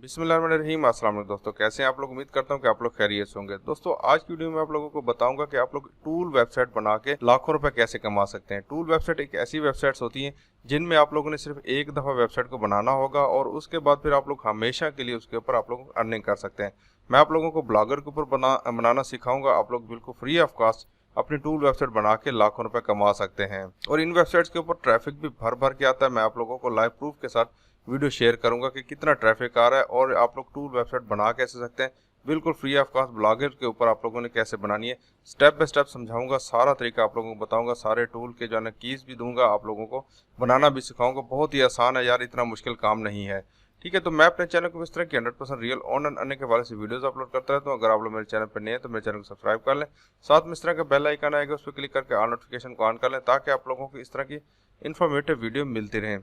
बिस्मिल्लाहिर्रहमानिर्रहीम। अस्सलाम वालेकुम दोस्तों, कैसे हैं आप लोग। उम्मीद करता हूं कि आप लोग खैरियत से होंगे। दोस्तों आज की वीडियो में आप लोगों को बताऊंगा कि आप लोग टूल वेबसाइट बना के लाखों रुपए कैसे कमा सकते हैं। टूल वेबसाइट एक ऐसी वेबसाइट्स होती हैं जिनमें आप लोगों ने सिर्फ एक दफ़ा वेबसाइट को बनाना होगा और उसके बाद फिर आप लोग हमेशा के लिए उसके ऊपर आप लोग अर्निंग कर सकते हैं। मैं आप लोगों को ब्लॉगर के ऊपर बनाना सिखाऊंगा। आप लोग बिल्कुल फ्री ऑफ कॉस्ट अपनी टूल वेबसाइट बना के लाखों रुपए कमा सकते हैं और इन वेबसाइट्स के ऊपर ट्रैफिक भी भर भर के आता है। मैं आप लोगों को लाइव प्रूफ के साथ वीडियो शेयर करूंगा कि कितना ट्रैफिक आ रहा है और आप लोग टूल वेबसाइट बना कैसे सकते हैं बिल्कुल फ्री ऑफ कॉस्ट। ब्लॉगर के ऊपर आप लोगों ने कैसे बनानी है स्टेप बाय स्टेप समझाऊंगा, सारा तरीका आप लोगों को बताऊंगा, सारे टूल के जो है ना कीज भी दूंगा, आप लोगों को बनाना भी सिखाऊंगा। बहुत ही आसान है यार, इतना मुश्किल काम नहीं है। ठीक है, तो मैं अपने चैनल को इस तरह की 100% रियल ऑन एंड अर्निंग के हवाले से वीडियोस अपलोड करता रहता हूँ। अगर आप लोग मेरे चैनल पर नए हैं तो मेरे चैनल को सब्सक्राइब कर लें, साथ में इस तरह का बेल आइकन आएगा उस पर क्लिक करके ऑल नोटिफिकेशन को ऑन कर लें ताकि आप लोगों को इस तरह की इन्फॉर्मेटिव वीडियो मिलती रहे।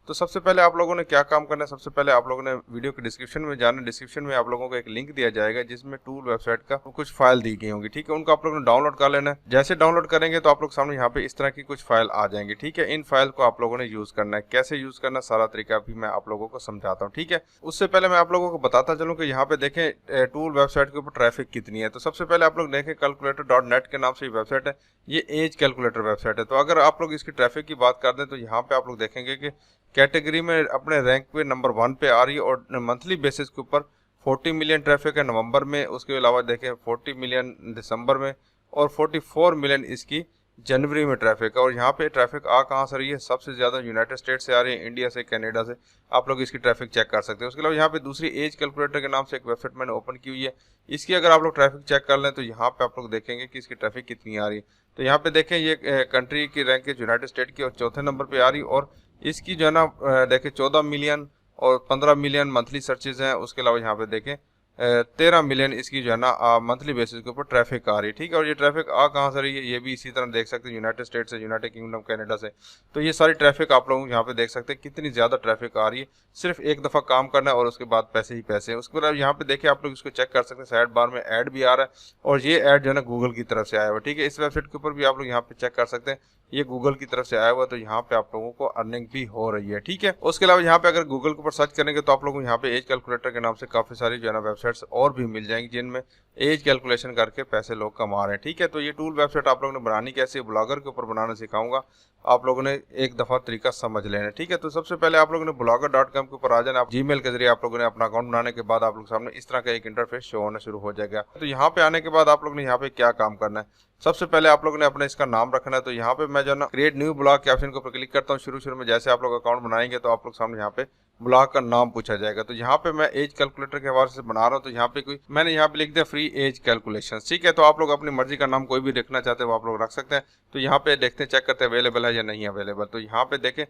तो सबसे पहले आप लोगों ने क्या काम करना है, सबसे पहले आप लोगों ने वीडियो के डिस्क्रिप्शन में जाना। डिस्क्रिप्शन में आप लोगों को एक लिंक दिया जाएगा जिसमें टूल वेबसाइट का कुछ फाइल दी गई होंगी। ठीक है, उनको आप लोगों ने डाउनलोड कर लेना है। जैसे डाउनलोड करेंगे तो आप लोग सामने यहाँ पे इस तरह की कुछ फाइल आ जाएंगी। ठीक है, इन फाइल को आप लोगों ने यूज करना है। कैसे यूज करना सारा तरीका भी मैं आप लोगों को समझाता हूँ। ठीक है, उससे पहले मैं आप लोगों को बताता चलूँ कि यहाँ पे देखें टूल वेबसाइट के ऊपर ट्रैफिक कितनी है। तो सबसे पहले आप लोग देखें calculator.net के नाम से ये वेबसाइट है। ये एज कैलकुलेटर वेबसाइट है। तो अगर आप लोग इसकी ट्रैफिक की बात कर दें तो यहाँ पे आप लोग देखेंगे कि कैटेगरी में अपने रैंक पे नंबर 1 पे आ रही है और मंथली बेसिस के ऊपर 40 मिलियन ट्रैफिक है नवंबर में। उसके अलावा देखें 40 मिलियन दिसंबर में और 44 मिलियन इसकी जनवरी में ट्रैफिक है। और यहाँ पे ट्रैफिक आ कहाँ से रही है, सबसे ज़्यादा यूनाइटेड स्टेट से आ रही है, इंडिया से, कनाडा से। आप लोग इसकी ट्रैफिक चेक कर सकते हैं। उसके अलावा यहाँ पे दूसरी एज कैलकुलेटर के नाम से एक वेबसाइट मैंने ओपन की हुई है। इसकी अगर आप लोग ट्रैफिक चेक कर लें तो यहाँ पे आप लोग देखेंगे कि इसकी ट्रैफिक कितनी आ रही है। तो यहाँ पे देखें ये कंट्री की रैंक है यूनाइटेड स्टेट की और चौथे नंबर पे आ रही है और इसकी जो है ना देखें 14 मिलियन और 15 मिलियन मंथली सर्चेज हैं। उसके अलावा यहाँ पे देखें 13 मिलियन इसकी जो है ना मंथली बेसिस के ऊपर ट्रैफिक आ रही है। ठीक है, और ये ट्रैफिक आ कहाँ से रही है, ये भी इसी तरह देख सकते हैं, यूनाइटेड स्टेट से, यूनाइटेड किंगडम, कनाडा से। तो ये सारी ट्रैफिक आप लोग यहाँ पे देख सकते हैं कितनी ज़्यादा ट्रैफिक आ रही है। सिर्फ एक दफ़ा काम करना है और उसके बाद पैसे ही पैसे हैं। उसके बाद यहाँ पे देखिए आप लोग इसको चेक कर सकते हैं, साइड बार में ऐड भी आ रहा है और ये ऐड जो है ना गूगल की तरफ से आया हुआ। ठीक है, इस वेबसाइट के ऊपर भी आप लोग यहाँ पे चेक कर सकते हैं, ये गूगल की तरफ से आया हुआ। तो यहाँ पे आप लोगों को अर्निंग भी हो रही है। ठीक है, उसके अलावा यहाँ पे अगर गूगल के ऊपर सर्च करेंगे तो आप लोगों को यहाँ पे एज कैलकुलेटर के नाम से काफ़ी सारी जो है ना वेबसाइट्स और भी मिल जाएंगी जिनमें एज कैलकुलेशन करके पैसे लोग कमा रहे हैं। ठीक है, तो ये टूल वेबसाइट आप लोगों ने बनानी कैसे, ब्लॉगर के ऊपर बनाना सिखाऊंगा। आप लोगों ने एक दफ़ा तरीका समझ लेना। ठीक है, तो सबसे पहले आप लोगों ने blogger.com के ऊपर आ जाना। आप जीमेल के जरिए आप लोगों ने अपना अकाउंट बनाने के बाद आप लोग सामने इस तरह का एक इंटरफेस शो होना शुरू हो जाएगा। तो यहाँ पे आने के बाद आप लोग ने यहाँ पे क्या काम करना है, सबसे पहले आप लोगों ने अपना इसका नाम रखना है। तो यहाँ पे मैं जो ना क्रिएट न्यू ब्लॉग के ऑप्शन के ऊपर क्लिक करता हूँ। शुरू में जैसे आप लोग अकाउंट बनाएंगे तो आप लोग सामने यहाँ पे ब्लॉग का नाम पूछा जाएगा। तो यहाँ पे मैं एज कैलकुलेटर के हवाले से बना रहा हूँ। तो यहाँ पे मैंने यहाँ पे लिख दिया फ्री एज कैलकुलेशन। ठीक है, तो आप लोग अपनी मर्जी का नाम कोई भी रखना चाहते हैं वो आप लोग रख सकते हैं। तो यहाँ पे देखते हैं, चेक करते हैं अवेलेबल है या नहीं अवेलेबल। तो यहाँ पे देखें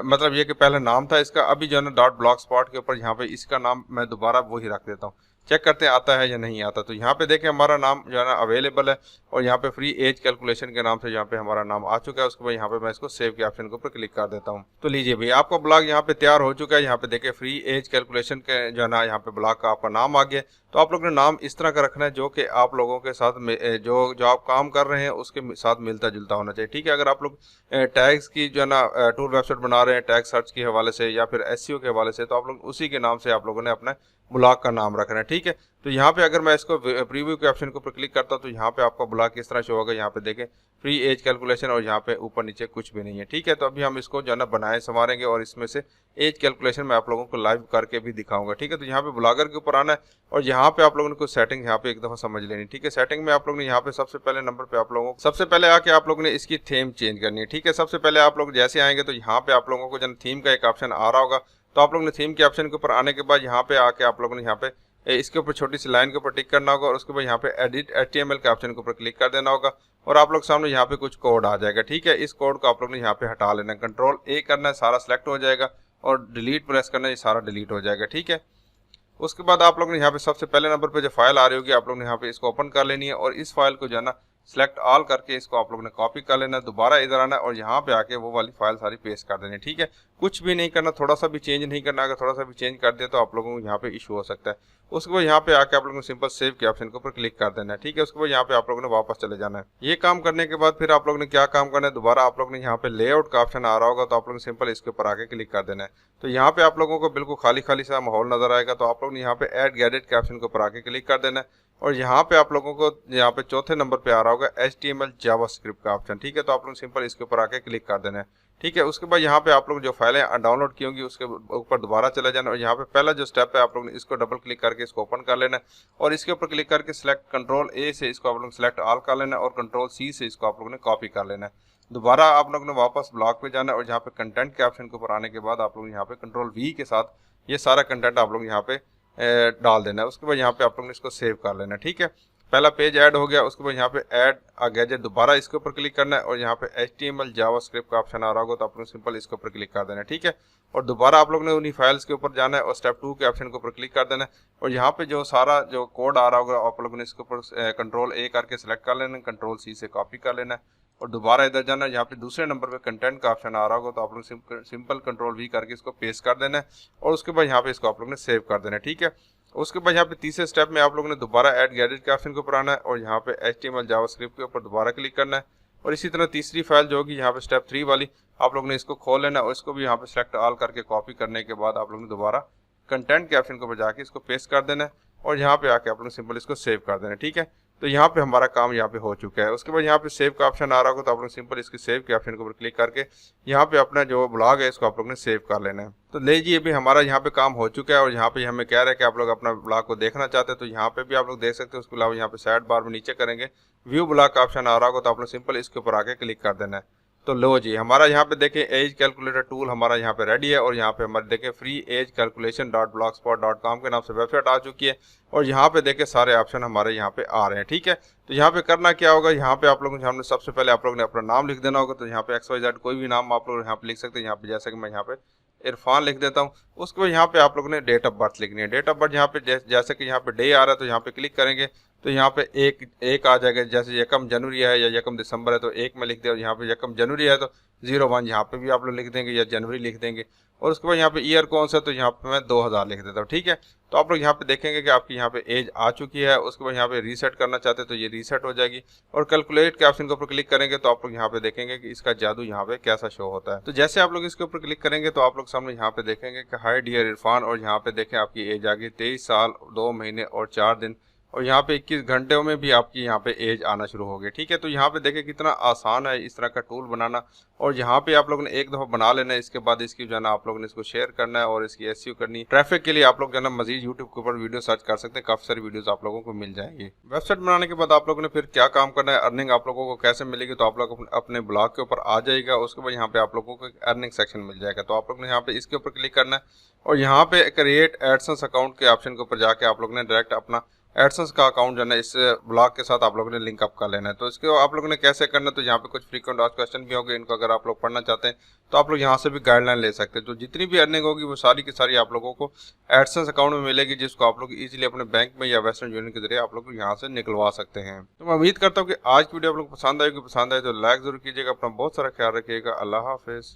मतलब ये कि पहले नाम था इसका, अभी जो है ना .blogspot के ऊपर यहाँ पे इसका नाम मैं दोबारा वही रख देता हूँ। चेक करते हैं आता है या नहीं आता। तो यहाँ पे देखें हमारा नाम जो है ना अवेलेबल है और यहाँ पे फ्री एज कैलकुलेशन के नाम से यहाँ पे हमारा नाम आ चुका है। उसके बाद यहाँ पे मैं इसको सेव के ऑप्शन के ऊपर क्लिक कर देता हूँ। तो लीजिए भाई, आपका ब्लॉग यहाँ पे तैयार हो चुका है। यहाँ पे देखें फ्री एज कैलकुलेशन के जो है ना यहाँ पे ब्लॉग का आपका नाम आ गया। तो आप लोग ने नाम इस तरह का रखना है जो कि आप लोगों के साथ जो आप काम कर रहे हैं उसके साथ मिलता जुलता होना चाहिए। ठीक है, अगर आप लोग टैग्स की जो है ना टूल वेबसाइट बना रहे हैं टैग सर्च के हवाले से या फिर एसईओ के हवाले से, तो आप लोग उसी के नाम से आप लोगों ने अपना ब्लॉग का नाम रखना है। ठीक है, तो यहाँ पे अगर मैं इसको प्रीव्यू के ऑप्शन के ऊपर क्लिक करता हूँ तो यहाँ पे आपका ब्लॉग किस तरह शो होगा। यहाँ पे देखें फ्री एज कैलकुलेशन और यहाँ पे ऊपर नीचे कुछ भी नहीं है। ठीक है, तो अभी हम इसको जो है ना बनाए संवारेंगे और इसमें से एज कैलकुलेशन मैं आप लोगों को लाइव करके भी दिखाऊंगा। ठीक है, तो यहाँ पे ब्लॉगर के ऊपर आना है और यहाँ पे आप लोगों ने कुछ सेटिंग यहाँ पे एक दफ़ा समझ लेनी। ठीक है, सेटिंग में आप लोग ने यहाँ पे सबसे पहले नंबर पे आप लोगों को सबसे पहले आके आप लोगों ने इसकी थीम चेंज करनी है। ठीक है, सबसे पहले आप लोग जैसे आएंगे तो यहाँ पे आप लोगों को जब थीम का एक ऑप्शन आ रहा होगा तो आप लोग ने थीम के ऑप्शन के ऊपर आने के बाद यहाँ पे आके आप लोगों ने यहाँ पे इसके ऊपर छोटी सी लाइन के ऊपर टिक करना होगा और उसके बाद यहाँ पे एडिट HTML के ऑप्शन के ऊपर क्लिक कर देना होगा और आप लोग सामने यहाँ पे कुछ कोड आ जाएगा। ठीक है, इस कोड को आप लोग ने यहाँ पे हटा लेना है, Ctrl+A करना है, सारा सेलेक्ट हो जाएगा और डिलीट प्रेस करना है, ये सारा डिलीट हो जाएगा। ठीक है, उसके बाद आप लोग ने यहाँ पे सबसे पहले नंबर पे जो फाइल आ रही होगी आप लोग ने यहाँ पे इसको ओपन कर लेनी है और इस फाइल को जो है ना सेलेक्ट ऑल करके इसको आप लोगों ने कॉपी कर लेना, दोबारा इधर आना और यहाँ पे आके वो वाली फाइल सारी पेस्ट कर देनी। ठीक है, कुछ भी नहीं करना, थोड़ा सा भी चेंज नहीं करना। अगर थोड़ा सा भी चेंज कर दिया तो आप लोगों को यहाँ पे इशू हो सकता है। उसके बाद यहाँ पे आके आप लोगों को सिंपल सेव के ऑप्शन के ऊपर क्लिक कर देना है। ठीक है, उसके बाद यहाँ पे आप लोगों ने वापस चले जाना है। ये काम करने के बाद फिर आप लोगों ने क्या काम करना है, दोबारा आप लोगों ने यहाँ पे लेआउट का ऑप्शन आ रहा होगा तो आप लोगों ने सिंपल इसके ऊपर आके क्लिक कर देना है। तो यहाँ पे आप लोगों को बिल्कुल खाली खाली सा माहौल नजर आएगा, तो आप लोगों ने यहाँ पे ऐड गैजेट के ऑप्शन के ऊपर आके क्लिक कर देना है। और यहाँ पे आप लोगों को यहाँ पे चौथे नंबर पे आ रहा होगा HTML जावास्क्रिप्ट का ऑप्शन। ठीक है, तो आप लोग सिंपल इसके ऊपर आके क्लिक कर देना है। ठीक है, उसके बाद यहाँ पे आप लोग जो फाइलें डाउनलोड की होंगी उसके ऊपर दोबारा चले जाना और यहाँ पे पहला जो स्टेप है आप लोग ने इसको डबल क्लिक करके इसको ओपन कर लेना है और इसके ऊपर क्लिक करके सिलेक्ट कंट्रोल A से इसको आप लोग सिलेक्ट ऑल कर लेना है और कंट्रोल C से इसको आप लोगों ने कॉपी कर लेना है। दोबारा आप लोग ने वापस ब्लॉक पे जाना है और यहाँ पे कंटेंट के ऑप्शन के ऊपर आने के बाद आप लोग यहाँ पे कंट्रोल V के साथ ये सारा कंटेंट आप लोग यहाँ पे डाल देना है। उसके बाद यहाँ पे आप लोग ने इसको सेव कर लेना है। ठीक है, पहला पेज ऐड हो गया। उसके बाद यहाँ पे ऐड अ गैजेट दोबारा इसके ऊपर क्लिक करना है और यहाँ पे HTML जावास्क्रिप्ट का ऑप्शन आ रहा होगा तो आप लोग सिंपल इसके ऊपर क्लिक कर देना है। ठीक है, और दोबारा आप लोग ने उन्हीं फाइल्स के ऊपर जाना है और स्टेप 2 के ऑप्शन के ऊपर क्लिक कर देना है और यहाँ पे जो सारा जो कोड आ रहा होगा आप लोगों ने इसके ऊपर कंट्रोल A करके सिलेक्ट कर लेना है, कंट्रोल C से कॉपी कर लेना है और दोबारा इधर जाना है। यहाँ पे दूसरे नंबर पे कंटेंट का ऑप्शन आ रहा होगा तो आप लोग सिंपल कंट्रोल V करके इसको पेस्ट कर देना है और उसके बाद यहाँ पे इसको आप लोग ने सेव कर देना है। ठीक है, उसके बाद यहाँ पे तीसरे स्टेप में आप लोगों ने दोबारा ऐड गैजेट के ऑप्शन के ऊपर आना है और यहाँ पे HTML जावास्क्रिप्ट के ऊपर दोबारा क्लिक करना है और इसी तरह तीसरी फाइल जो होगी यहाँ पे स्टेप 3 वाली आप लोगों ने इसको खोल लेना है और इसको भी यहाँ पे सेलेक्ट ऑल करके कॉपी करने के बाद आप लोगों ने दोबारा कंटेंट के ऑप्शन के ऊपर जाके इसको पेस्ट कर देना है और यहाँ पे आके आप लोग सिंपल इसको सेव कर देना है। ठीक है, तो यहाँ पे हमारा काम यहाँ पे हो चुका है। उसके बाद यहाँ पे सेव का ऑप्शन आ रहा होगा तो आप लोग सिंपल इसके सेव के ऑप्शन के ऊपर क्लिक करके यहाँ पे अपना जो ब्लॉग है इसको आप लोग ने सेव कर लेना है। तो लीजिए अभी हमारा यहाँ पे काम हो चुका है और यहाँ पे हमें कह रहा है कि आप लोग अपना ब्लॉग को देखना चाहते हैं तो यहाँ पे भी आप लोग देख सकते हैं। उसके अलावा यहाँ पे साइड बार में नीचे करेंगे व्यू ब्लॉग का ऑप्शन आ रहा होगा तो आप लोग सिंपल इसके ऊपर आके क्लिक कर देना है। तो लो जी, हमारा यहाँ पे देखें एज कैलकुलेटर टूल हमारा यहाँ पे रेडी है और यहाँ पे हमारे देखें फ्री एज कैलकुलेशन .blogspot.com के नाम से वेबसाइट आ चुकी है और यहाँ पे देखें सारे ऑप्शन हमारे यहाँ पे आ रहे हैं। ठीक है, तो यहाँ पे करना क्या होगा, यहाँ पे आप लोगों ने हमने सबसे पहले आप लोगों ने अपना नाम लिख देना होगा। तो यहाँ पे XYZ कोई भी नाम आप लोग यहाँ पे लिख सकते हैं। यहाँ पे जैसे कि मैं यहाँ पे इरफान लिख देता हूँ। उसके बाद यहाँ पे आप लोगों ने डेट ऑफ बर्थ लिखनी है। डेट ऑफ बर्थ यहाँ पे जैसे कि यहाँ पे डे आ रहा है तो यहाँ पे क्लिक करेंगे तो यहाँ पे एक आ जाएगा। जैसे 1 जनवरी है या 1 दिसंबर है तो 1 में लिख दे और यहाँ पे 1 जनवरी है तो 01 यहाँ पे भी आप लोग लिख देंगे या जनवरी लिख देंगे और उसके बाद यहाँ पे ईयर कौन सा तो यहाँ पे मैं 2000 लिख देता हूँ। ठीक है, तो आप लोग यहाँ पे देखेंगे कि आपकी यहाँ पे एज आ चुकी है। उसके बाद यहाँ पे रीसेट करना चाहते हैं तो ये रीसेट हो जाएगी और कैलकुलेट के ऑप्शन के ऊपर क्लिक करेंगे तो आप लोग यहाँ पे देखेंगे कि इसका जादू यहाँ पे कैसा शो होता है। तो जैसे आप लोग इसके ऊपर क्लिक करेंगे तो आप लोग सामने यहाँ पे देखेंगे कि हाय डियर इरफान और यहाँ पे देखें आपकी एज आ गई 23 साल 2 महीने और 4 दिन और यहाँ पे 21 घंटे में भी आपकी यहाँ पे एज आना शुरू हो गई। ठीक है, तो यहाँ पे देखें कितना आसान है इस तरह का टूल बनाना और यहाँ पे आप लोगों ने एक दफ़ा बना लेना है। इसके बाद इसकी जो है ना आप लोगों ने इसको शेयर करना है और इसकी एसईओ करनी। ट्रैफिक के लिए आप लोग जो है ना मजीद यूट्यूब के ऊपर वीडियो सर्च कर सकते हैं, काफ़ी सारी वीडियोस आप लोगों को मिल जाएंगी। वेबसाइट बनाने के बाद आप लोगों ने फिर क्या काम करना है, अर्निंग आप लोगों को कैसे मिलेगी, तो आप लोग अपने ब्लॉग के ऊपर आ जाएगा। उसके बाद यहाँ पे आप लोगों को एक अर्निंग सेक्शन मिल जाएगा तो आप लोग ने यहाँ पे इसके ऊपर क्लिक करना है और यहाँ पे क्रिएट एडसेंस अकाउंट के ऑप्शन के ऊपर जाके आप लोग ने डायरेक्ट अपना एडसेंस का अकाउंट जो है ना इस ब्लॉग के साथ आप लोगों ने लिंक अप कर लेना है। तो इसको आप लोगों ने कैसे करना है, तो यहाँ पे कुछ फ्रीक्वेंट आस्क्ड क्वेश्चन भी होंगे, इनको अगर आप लोग पढ़ना चाहते हैं तो आप लोग यहाँ से भी गाइडलाइन ले सकते हैं। तो जितनी भी अर्निंग होगी वो सारी की सारी आप लोगों को एडसेंस अकाउंट में मिलेगी, जिसको आप लोग इजीली अपने बैंक में या वेस्टर्न यूनियन के जरिए आप लोग यहाँ से निकलवा सकते हैं। तो मैं उम्मीद करता हूँ कि आज की वीडियो आप लोग पसंद आएगी। पसंद आए तो लाइक जरूर कीजिएगा। अपना बहुत सारा ख्याल रखिएगा। अल्लाह हाफिज।